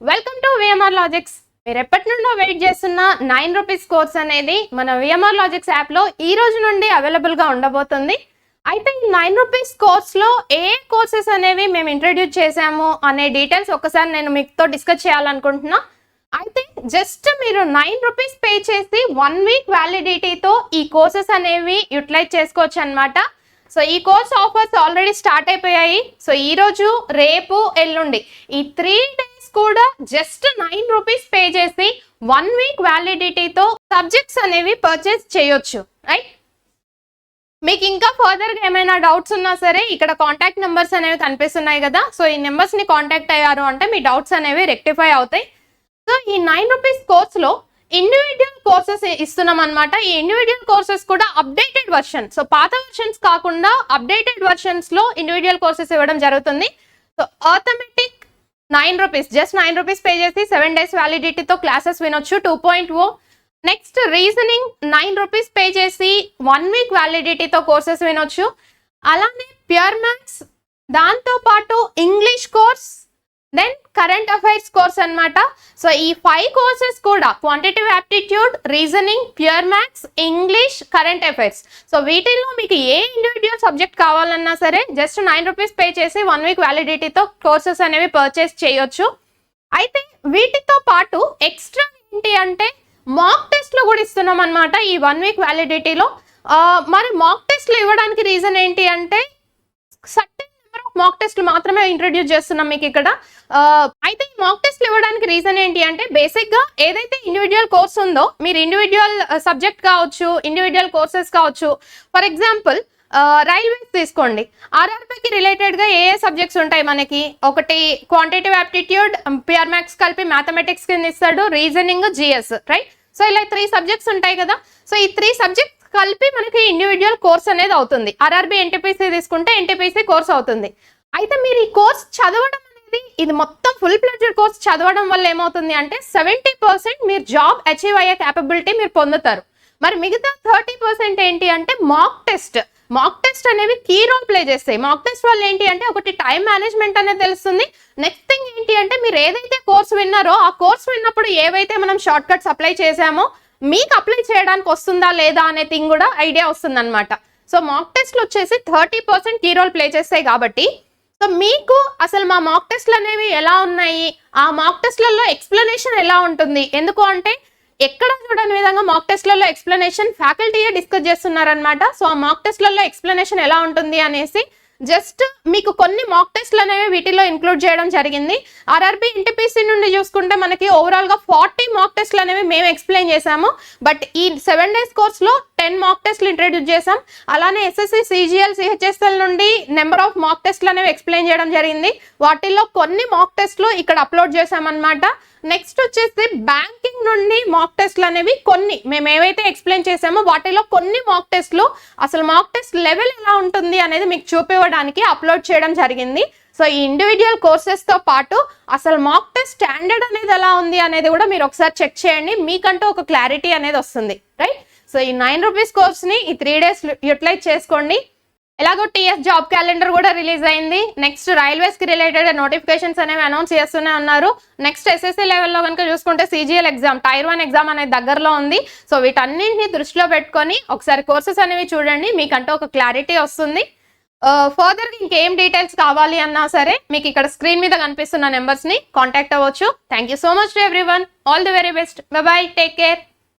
Welcome to VMR logics. మీరు ఎప్పటి నుండో వెయిట్ చేస్తున్న 9 రూపీస్ కోర్స్ అనేది మన విఎంఆర్ లాజిక్స్ యాప్లో ఈ రోజు నుండి అవైలబుల్గా ఉండబోతుంది. అయితే ఈ 9 రూపీస్ కోర్స్లో ఏ కోర్సెస్ అనేవి మేము ఇంట్రడ్యూస్ చేసాము అనే డీటెయిల్స్ ఒకసారి నేను మీతో డిస్కస్ చేయాలనుకుంటున్నా. అయితే జస్ట్ మీరు 9 రూపీస్ పే చేసి 1 వీక్ వ్యాలిడిటీతో ఈ కోర్సెస్ అనేవి యూటిలైజ్ చేసుకోవచ్చు అనమాట. సో ఈ కోర్స్ ఆఫర్స్ ఆల్రెడీ స్టార్ట్ అయిపోయాయి. సో ఈరోజు, రేపు, ఎల్లుండి ఈ 3 డేస్ కూడా జస్ట్ 9 రూపీస్ పే చేసి 1 వీక్ వ్యాలిడిటీతో సబ్జెక్ట్స్ అనేవి పర్చేస్ చేయొచ్చు. రైట్, మీకు ఇంకా ఫర్దర్గా ఏమైనా డౌట్స్ ఉన్నా సరే ఇక్కడ కాంటాక్ట్ నెంబర్స్ అనేవి కనిపిస్తున్నాయి కదా. సో ఈ నెంబర్స్ని కాంటాక్ట్ అయ్యారు అంటే మీ డౌట్స్ అనేవి రెక్టిఫై అవుతాయి. సో ఈ 9 రూపీస్ కోర్స్లో ఇండివిజువల్ కోర్సెస్ ఇస్తున్నాం అనమాట. ఈ ఇండివిజువల్ కోర్సెస్ కూడా అప్డేటెడ్ వర్షన్, సో పాత వర్షన్స్ కాకుండా అప్డేటెడ్ వర్షన్స్లో ఇండివిజువల్ కోర్సెస్ ఇవ్వడం జరుగుతుంది. So arithmetic 9 rupees, just 9 rupees pay చేసి 7 డేస్ వ్యాలిడిటీతో క్లాసెస్ వినొచ్చు 2.0. నెక్స్ట్ రీజనింగ్ 9 రూపీస్ పే చేసి 1 వీక్ వ్యాలిడిటీతో కోర్సెస్ వినొచ్చు. అలానే ప్యూర్ మ్యాథ్స్, దాంతోపాటు English course, then current affairs course అనమాట. సో ఈ 5 కోర్సెస్ కూడా quantitative aptitude, reasoning, pure maths, English, current affairs. So వీటిల్లో మీకు ఏ ఇండివిజువల్ సబ్జెక్ట్ కావాలన్నా సరే జస్ట్ 9 రూపీస్ పే చేసి 1 వీక్ వ్యాలిడిటీతో కోర్సెస్ అనేవి పర్చేస్ చేయొచ్చు. అయితే వీటితో పాటు ఎక్స్ట్రా ఏంటి అంటే మాక్ టెస్ట్లు కూడా ఇస్తున్నాం అనమాట ఈ 1 వీక్ వ్యాలిడిటీలో. మరి మాక్ టెస్ట్లు ఇవ్వడానికి రీజన్ ఏంటి అంటే సర్టెన్ నెంబర్ ఆఫ్ మాక్ టెస్ట్లు మాత్రమే ఇంట్రడ్యూస్ చేస్తున్నాం మీకు ఇక్కడ. అయితే ఈ మాక్ టెస్ట్లు ఇవ్వడానికి రీజన్ ఏంటి అంటే బేసిక్గా ఏదైతే ఇండివిజువల్ కోర్స్ ఉందో, మీరు ఇండివిజువల్ సబ్జెక్ట్ కావచ్చు, ఇండివిజువల్ కోర్సెస్ కావచ్చు. ఫర్ ఎగ్జాంపుల్ రైల్వేస్ తీసుకోండి, ఆర్ఆర్బీకి రిలేటెడ్గా ఏ సబ్జెక్ట్స్ ఉంటాయి మనకి? ఒకటి క్వాంటిటివ్ యాప్టిట్యూడ్, ప్యూర్ మ్యాథ్స్ కలిపి మ్యాథమెటిక్స్ కింద ఇస్తాడు, రీజనింగ్, జిఎస్, రైట్. సో ఇలా 3 సబ్జెక్ట్స్ ఉంటాయి కదా. సో ఈ 3 సబ్జెక్ట్స్ కలిపి మనకి ఇండివిజువల్ కోర్స్ అనేది అవుతుంది. ఆర్ఆర్బీ ఎన్టీపీసీ తీసుకుంటే ఎన్టీపీసీ కోర్స్ అవుతుంది. అయితే మీరు ఈ కోర్స్ చదవడం అనేది, ఇది మొత్తం ఫుల్ ప్లెడ్జ్డ్ కోర్స్ చదవడం వల్ల ఏమవుతుంది అంటే 70% మీరు జాబ్ అచీవ్ అయ్యే క్యాపబిలిటీ మీరు పొందుతారు. మరి మిగతా 30% ఏంటి అంటే మాక్ టెస్ట్. మాక్ టెస్ట్ అనేవి కీ రోల్ ప్లే చేస్తాయి. మాక్ టెస్ట్ వల్ల ఏంటి అంటే ఒకటి టైం మేనేజ్మెంట్ అనేది తెలుస్తుంది. నెక్స్ట్ థింగ్ ఏంటి అంటే మీరు ఏదైతే కోర్స్ విన్నారో ఆ కోర్స్ విన్నప్పుడు ఏవైతే మనం షార్ట్ కట్స్ అప్లై చేసామో మీకు అప్లై చేయడానికి వస్తుందా లేదా అనే థింగ్ కూడా ఐడియా వస్తుంది అనమాట. సో మాక్ టెస్ట్లు వచ్చేసి 30% కీ రోల్ ప్లే చేస్తాయి కాబట్టి, సో మీకు అసలు మా మాక్ టెస్ట్లు అనేవి ఎలా ఉన్నాయి, ఆ మాక్ టెస్ట్లలో ఎక్స్ప్లెనేషన్ ఎలా ఉంటుంది, ఎందుకు అంటే ఎక్కడ చూడని విధంగా మాక్ టెస్ట్లలో ఎక్స్ప్లెనేషన్ ఫ్యాకల్టీయే డిస్కస్ చేస్తున్నారనమాట. సో ఆ మాక్ టెస్ట్లలో ఎక్స్ప్లెనేషన్ ఎలా ఉంటుంది అనేసి జస్ట్ మీకు కొన్ని మాక్ టెస్ట్లు అనేవి వీటిలో ఇంక్లూడ్ చేయడం జరిగింది. ఆర్ఆర్బీ ఎన్టీపీసీ నుండి చూసుకుంటే మనకి ఓవరాల్గా 40 మాక్ టెస్ట్లు అనేవి మేము ఎక్స్ప్లెయిన్ చేసాము. బట్ ఈ 7 డేస్ కోర్స్లో 10 మాక్ టెస్ట్లు ఇంట్రడ్యూస్ చేసాం. అలానే ఎస్ఎస్సి, సిజిఎల్, సిహెచ్ఎస్ఎల్ నుండి నెంబర్ ఆఫ్ మాక్ టెస్ట్లు అనేవి ఎక్స్ప్లెయిన్ చేయడం జరిగింది. వాటిల్లో కొన్ని మాక్ టెస్ట్లు ఇక్కడ అప్లోడ్ చేసామన్నమాట. నెక్స్ట్ వచ్చేసి బ్యాంకింగ్ నుండి మాక్ టెస్ట్లు అనేవి కొన్ని మేము ఏవైతే ఎక్స్ప్లెయిన్ చేసామో వాటిలో కొన్ని మాక్ టెస్ట్లు అసలు మాక్ టెస్ట్ లెవెల్ ఎలా ఉంటుంది అనేది మీకు చూపివ్వడానికి అప్లోడ్ చేయడం జరిగింది. సో ఈ ఇండివిజువల్ కోర్సెస్తో పాటు అసలు మాక్ టెస్ట్ స్టాండర్డ్ అనేది ఎలా ఉంది అనేది కూడా మీరు ఒకసారి చెక్ చేయండి. మీకంటూ ఒక క్లారిటీ అనేది వస్తుంది, రైట్. సో ఈ 9 రూపీస్ కోర్స్ని ఈ 3 డేస్ యూటిలైజ్ చేసుకోండి. ఎలాగో టీఎస్ జాబ్ క్యాలెండర్ కూడా రిలీజ్ అయింది. నెక్స్ట్ రైల్వేస్కి రిలేటెడ్ నోటిఫికేషన్స్ అనేవి అనౌన్స్ చేస్తూనే ఉన్నారు. నెక్స్ట్ ఎస్ఎస్సీ లెవెల్లో కనుక చూసుకుంటే సిజిఎల్ ఎగ్జామ్, టైర్ 1 ఎగ్జామ్ అనేది దగ్గరలో ఉంది. సో వీటన్నింటినీ దృష్టిలో పెట్టుకొని ఒకసారి కోర్సెస్ అనేవి చూడండి, మీకంటూ ఒక క్లారిటీ వస్తుంది. ఫర్దర్గా ఇంకేం డీటెయిల్స్ కావాలి అన్నా సరే మీకు ఇక్కడ స్క్రీన్ మీద కనిపిస్తున్న నెంబర్స్ని కాంటాక్ట్ అవ్వచ్చు. Thank you so much to everyone. All the very best. By by, take care.